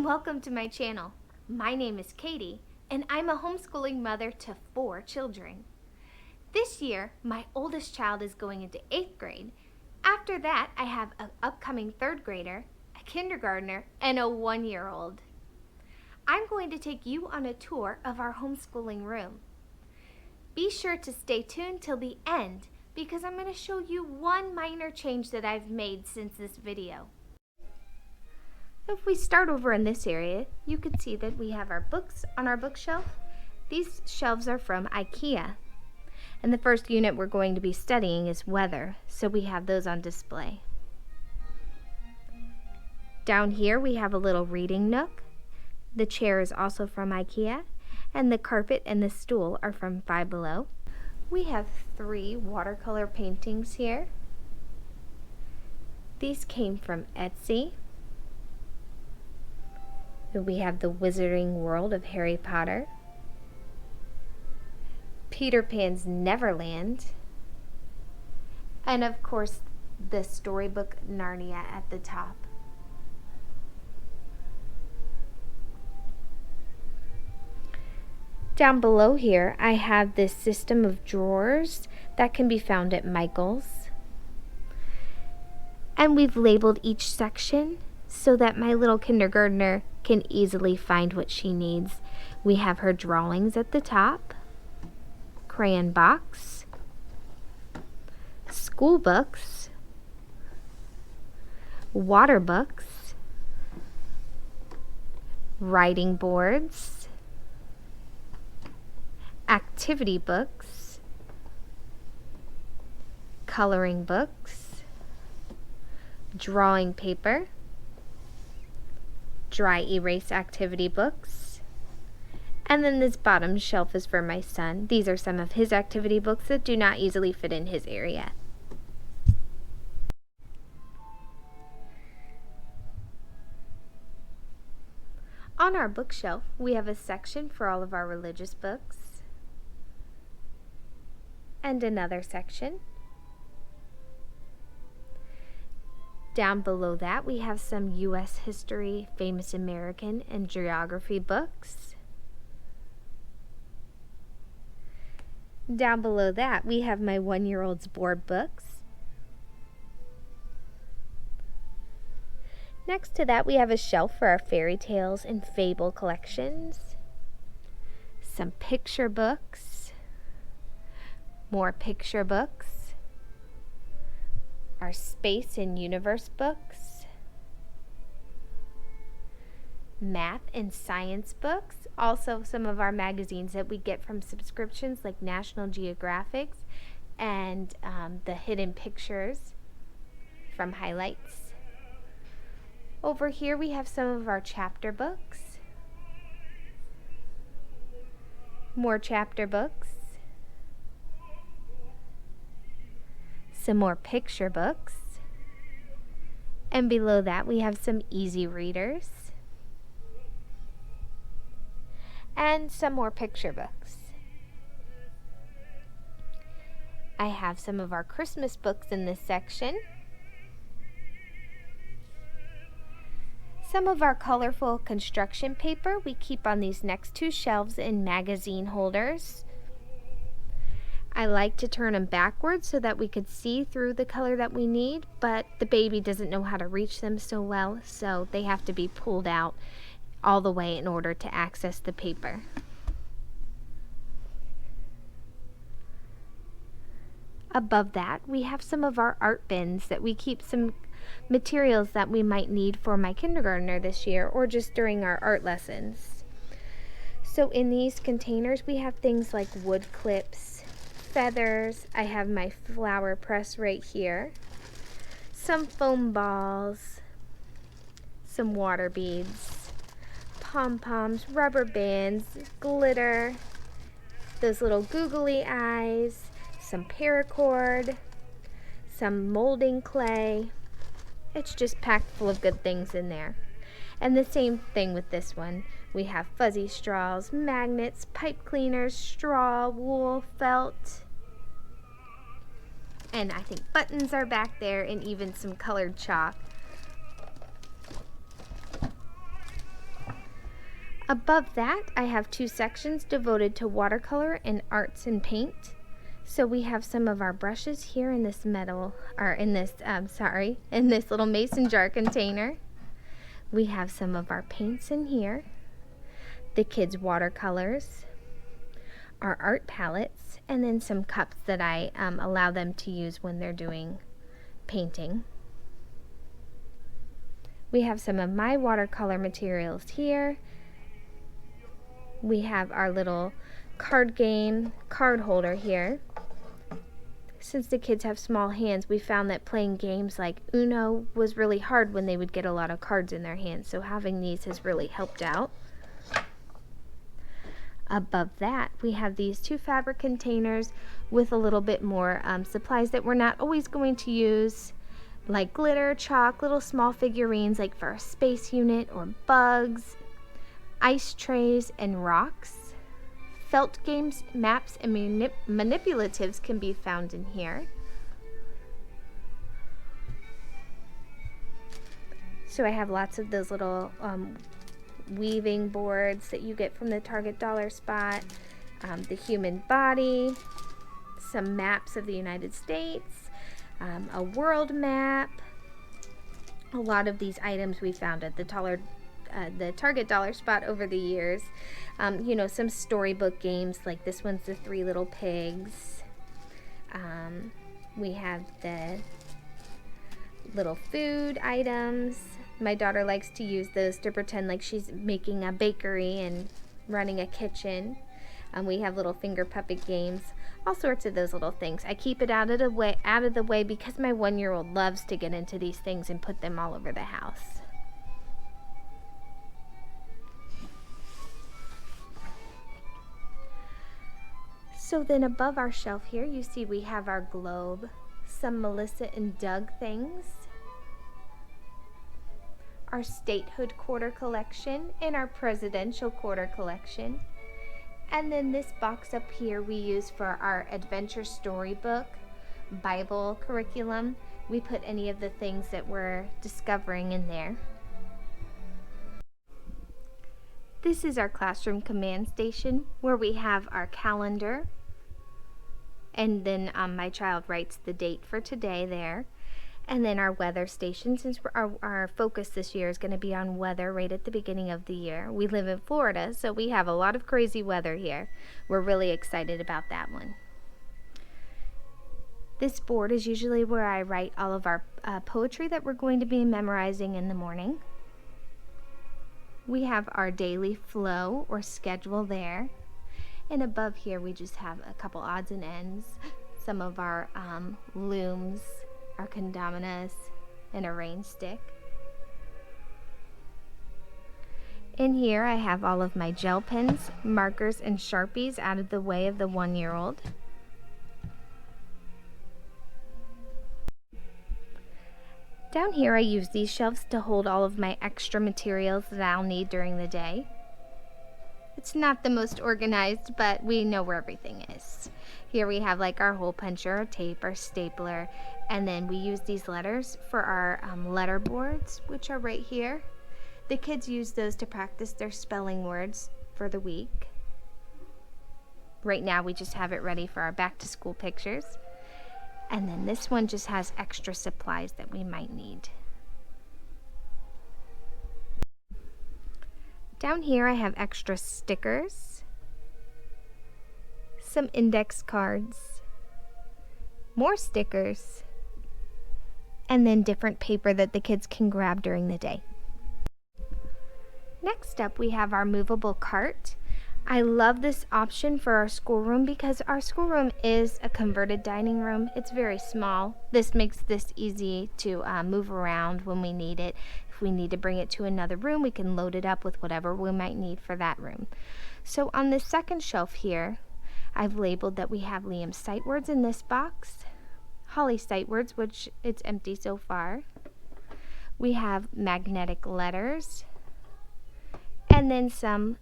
and welcome to my channel. My name is Katie, and I'm a homeschooling mother to 4 children. This year, my oldest child is going into 8th grade. After that, I have an upcoming 3rd grader, a kindergartner, and a 1-year-old. I'm going to take you on a tour of our homeschooling room. Be sure to stay tuned till the end because I'm going to show you one minor change that I've made since this video. If we start over in this area, you can see that we have our books on our bookshelf. These shelves are from IKEA. And the first unit we're going to be studying is weather, so we have those on display. Down here we have a little reading nook. The chair is also from IKEA, and the carpet and the stool are from Five Below. We have 3 watercolor paintings here. These came from Etsy. We have the Wizarding World of Harry Potter, Peter Pan's Neverland, and of course the storybook Narnia at the top. Down below here I have this system of drawers that can be found at Michael's, and we've labeled each section so that my little kindergartner can easily find what she needs. We have her drawings at the top, crayon box, school books, water books, writing boards, activity books, coloring books, drawing paper, dry erase activity books, and then this bottom shelf is for my son. These are some of his activity books that do not easily fit in his area. On our bookshelf, we have a section for all of our religious books, and another section. Down below that, we have some U.S. history, famous American, and geography books. Down below that, we have my 1-year-old's board books. Next to that, we have a shelf for our fairy tales and fable collections. Some picture books. More picture books. Our space and universe books, math and science books, also some of our magazines that we get from subscriptions like National Geographic and the hidden pictures from Highlights. Over here we have some of our chapter books, more chapter books, some more picture books, and below that we have some easy readers and some more picture books. I have some of our Christmas books in this section, some of our colorful construction paper we keep on these next 2 shelves in magazine holders. I like to turn them backwards so that we could see through the color that we need, but the baby doesn't know how to reach them so well, so they have to be pulled out all the way in order to access the paper. Above that, we have some of our art bins that we keep some materials that we might need for my kindergartner this year or just during our art lessons. So in these containers, we have things like wood clips, feathers. I have my flower press right here, some foam balls, some water beads, pom-poms, rubber bands, glitter, those little googly eyes, some paracord, some molding clay. It's just packed full of good things in there. And the same thing with this one. We have fuzzy straws, magnets, pipe cleaners, straw, wool, felt, and I think buttons are back there, and even some colored chalk. Above that, I have 2 sections devoted to watercolor and arts and paint. So we have some of our brushes here in this metal, or in this, in this little mason jar container. We have some of our paints in here, the kids' watercolors, our art palettes, and then some cups that I allow them to use when they're doing painting. We have some of my watercolor materials here. We have our little card holder here. Since the kids have small hands, we found that playing games like Uno was really hard when they would get a lot of cards in their hands, so having these has really helped out. Above that, we have these 2 fabric containers with a little bit more supplies that we're not always going to use, like glitter, chalk, little small figurines like for a space unit or bugs, ice trays, and rocks. Felt games, maps, and manipulatives can be found in here. So I have lots of those little weaving boards that you get from the Target dollar spot, the human body, some maps of the United States, a world map. A lot of these items we found at the Target dollar spot over the years. You know, some storybook games, like this one's the 3 Little Pigs. We have the little food items. My daughter likes to use those to pretend like she's making a bakery and running a kitchen. We have little finger puppet games, all sorts of those little things. I keep it out of the way because my 1-year-old loves to get into these things and put them all over the house. So then above our shelf here, you see we have our globe, some Melissa and Doug things, our statehood quarter collection, and our presidential quarter collection. And then this box up here we use for our adventure storybook, Bible curriculum. We put any of the things that we're discovering in there. This is our classroom command station where we have our calendar, and then my child writes the date for today there. And then our weather station, since our focus this year is going to be on weather right at the beginning of the year. We live in Florida, so we have a lot of crazy weather here. We're really excited about that one. This board is usually where I write all of our poetry that we're going to be memorizing in the morning. We have our daily flow or schedule there. And above here we just have a couple odds and ends, some of our looms, our condominas, and a rain stick. In here I have all of my gel pens, markers, and Sharpies out of the way of the 1-year-old. Down here I use these shelves to hold all of my extra materials that I'll need during the day. It's not the most organized, but we know where everything is. Here we have like our hole puncher, our tape, our stapler, and then we use these letters for our letter boards, which are right here. The kids use those to practice their spelling words for the week. Right now we just have it ready for our back to school pictures. And then this one just has extra supplies that we might need. Down here I have extra stickers, some index cards, more stickers, and then different paper that the kids can grab during the day. Next up we have our movable cart. I love this option for our schoolroom because our schoolroom is a converted dining room. It's very small. This makes this easy to move around when we need it. If we need to bring it to another room, we can load it up with whatever we might need for that room. So on the second shelf here, I've labeled that we have Liam's sight words in this box, Holly's sight words, which it's empty so far. We have magnetic letters, and then some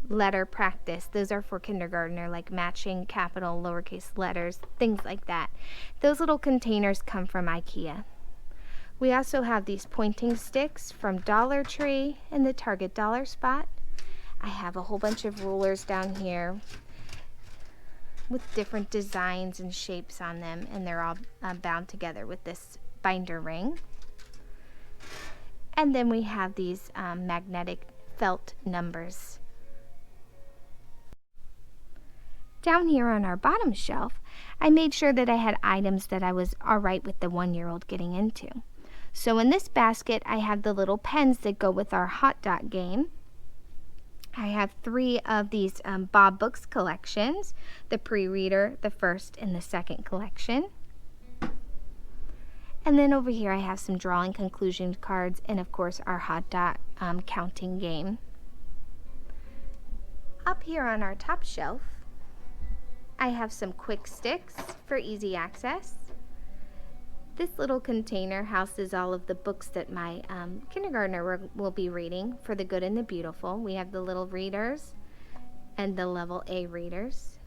letter practice. Those are for kindergartner, like matching capital, lowercase letters, things like that. Those little containers come from IKEA. We also have these pointing sticks from Dollar Tree and the Target dollar spot. I have a whole bunch of rulers down here with different designs and shapes on them, and they're all bound together with this binder ring. And then we have these magnetic felt numbers. Down here on our bottom shelf, I made sure that I had items that I was alright with the 1-year-old getting into. So in this basket, I have the little pens that go with our hot dot game. I have 3 of these Bob Books collections, the pre-reader, the first, and the second collection. And then over here I have some drawing conclusion cards and of course our hot dot counting game. Up here on our top shelf, I have some quick sticks for easy access. This little container houses all of the books that my kindergartner will be reading for the good and the beautiful. We have the little readers and the level A readers.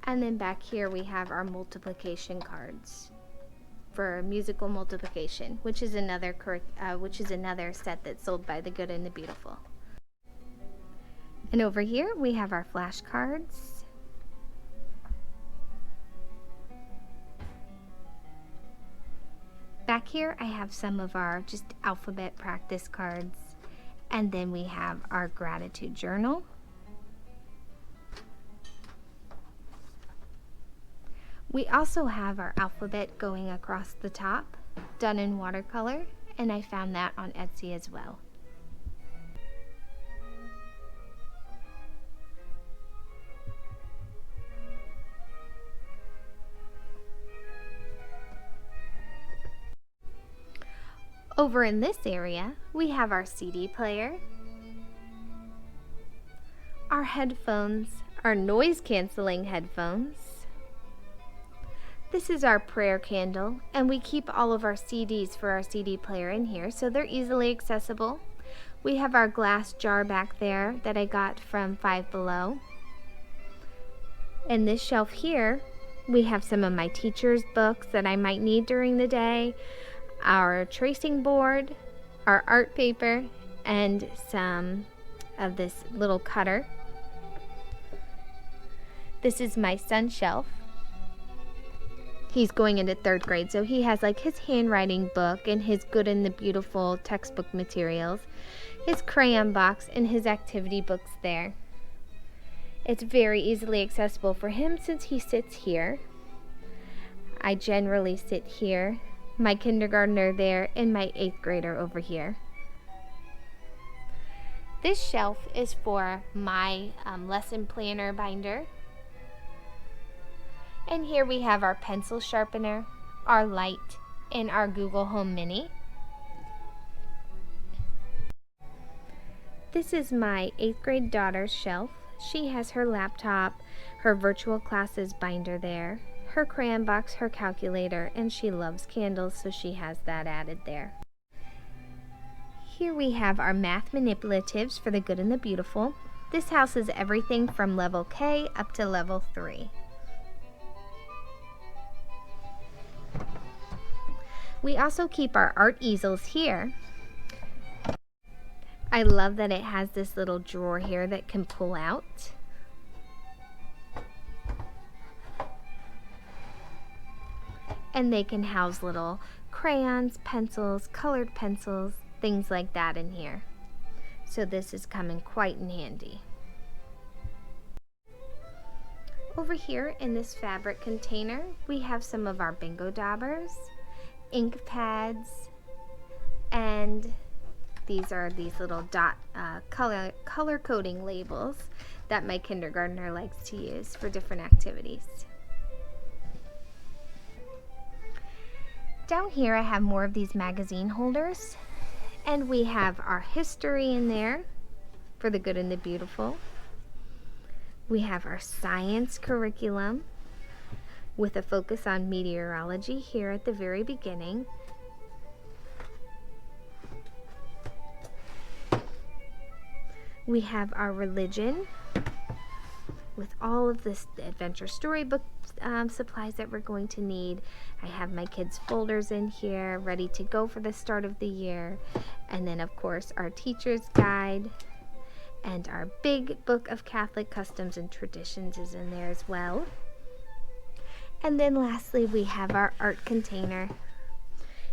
And then back here we have our multiplication cards for musical multiplication, which is another set that's sold by the good and the beautiful. And over here we have our flashcards. Back here I have some of our just alphabet practice cards, and then we have our gratitude journal. We also have our alphabet going across the top, done in watercolor, and I found that on Etsy as well. Over in this area, we have our CD player, our headphones, our noise-canceling headphones. This is our prayer candle, and we keep all of our CDs for our CD player in here, so they're easily accessible. We have our glass jar back there that I got from Five Below. In this shelf here, we have some of my teacher's books that I might need during the day, our tracing board, our art paper, and some of this little cutter. This is my son's shelf. He's going into 3rd grade, so he has like his handwriting book and his good and the beautiful textbook materials, his crayon box, and his activity books there. It's very easily accessible for him since he sits here. I generally sit here, my kindergartner there, and my 8th grader over here. This shelf is for my lesson planner binder. And here we have our pencil sharpener, our light, and our Google Home Mini. This is my 8th grade daughter's shelf. She has her laptop, her virtual classes binder there, her crayon box, her calculator, and she loves candles, so she has that added there. Here we have our math manipulatives for the good and the beautiful. This houses everything from level K up to level 3. We also keep our art easels here. I love that it has this little drawer here that can pull out. And they can house little crayons, pencils, colored pencils, things like that in here. So this is coming quite in handy. Over here in this fabric container, we have some of our bingo daubers, ink pads, and these are these little dot color coding labels that my kindergartner likes to use for different activities. Down here I have more of these magazine holders, and we have our history in there for the good and the beautiful. We have our science curriculum with a focus on meteorology here at the very beginning. We have our religion with all of this adventure storybook supplies that we're going to need. I have my kids' folders in here ready to go for the start of the year. And then of course our teacher's guide and our big book of Catholic customs and traditions is in there as well. And then lastly, we have our art container.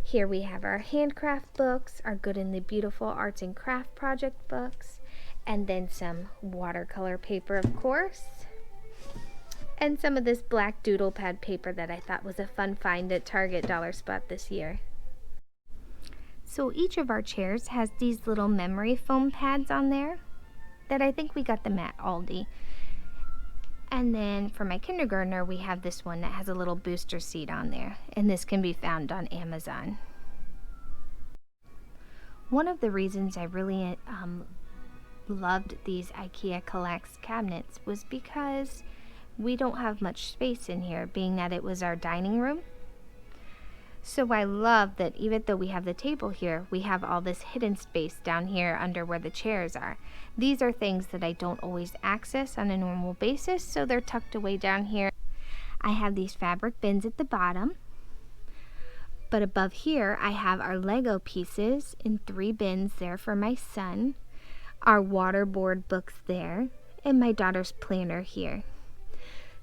Here we have our handcraft books, our Good and the Beautiful arts and craft project books, and then some watercolor paper, of course, and some of this black doodle pad paper that I thought was a fun find at Target Dollar Spot this year. So each of our chairs has these little memory foam pads on there that I think we got them at Aldi. And then for my kindergartner, we have this one that has a little booster seat on there, and this can be found on Amazon. One of the reasons I really loved these IKEA Collects cabinets was because we don't have much space in here, being that it was our dining room. So I love that even though we have the table here, we have all this hidden space down here under where the chairs are. These are things that I don't always access on a normal basis, so they're tucked away down here. I have these fabric bins at the bottom, but above here I have our Lego pieces in 3 bins there for my son, our waterboard books there, and my daughter's planner here.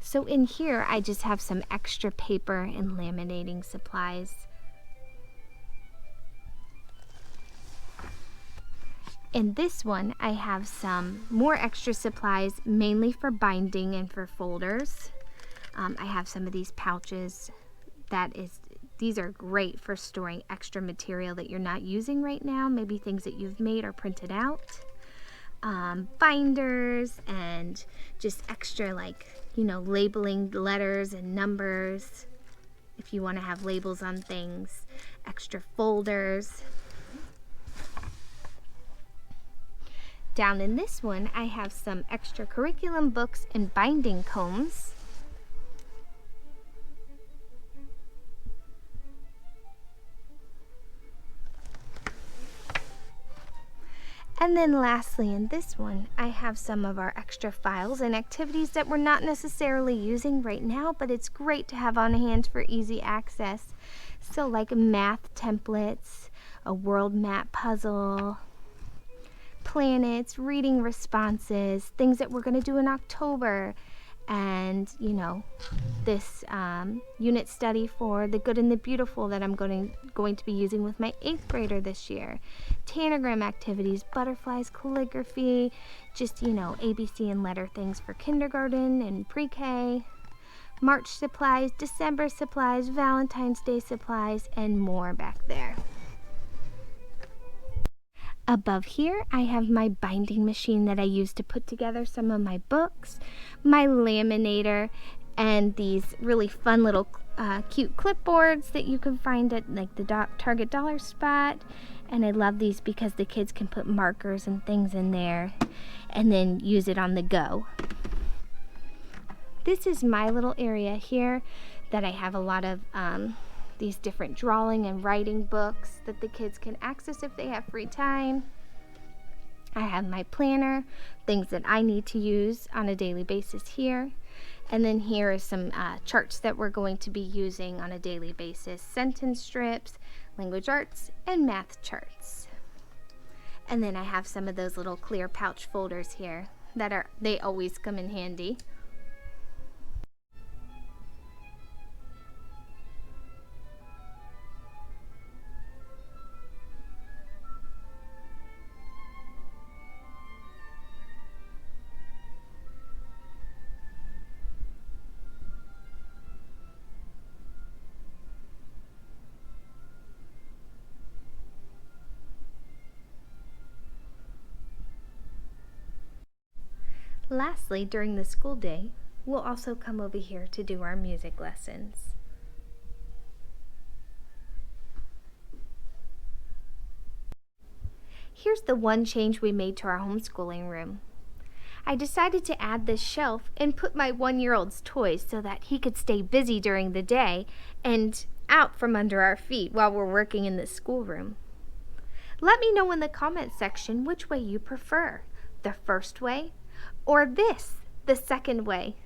So in here, I just have some extra paper and laminating supplies. In this one, I have some more extra supplies, mainly for binding and for folders. I have some of these pouches. These are great for storing extra material that you're not using right now, maybe things that you've made or printed out. Binders and just extra, like, labeling letters and numbers if you want to have labels on things, extra folders. Down in this one, I have some extra curriculum books and binding combs. And then lastly, in this one, I have some of our extra files and activities that we're not necessarily using right now, but it's great to have on hand for easy access. So like math templates, a world map puzzle, planets, reading responses, things that we're going to do in October, and this unit study for the Good and the Beautiful that I'm going to be using with my 8th grader this year. Tanagram activities, butterflies, calligraphy, just ABC and letter things for kindergarten and pre-K, March supplies, December supplies, Valentine's Day supplies, and more back there. Above here, I have my binding machine that I use to put together some of my books, my laminator, and these really fun little cute clipboards that you can find at like the Target Dollar Spot. And I love these because the kids can put markers and things in there and then use it on the go. This is my little area here that I have a lot of these different drawing and writing books that the kids can access if they have free time. I have my planner, things that I need to use on a daily basis here. And then here are some charts that we're going to be using on a daily basis. Sentence strips, language arts, and math charts. And then I have some of those little clear pouch folders here they always come in handy. Lastly, during the school day, we'll also come over here to do our music lessons. Here's the one change we made to our homeschooling room. I decided to add this shelf and put my 1-year-old's toys so that he could stay busy during the day and out from under our feet while we're working in the schoolroom. Let me know in the comments section which way you prefer, the first way or this, the second way.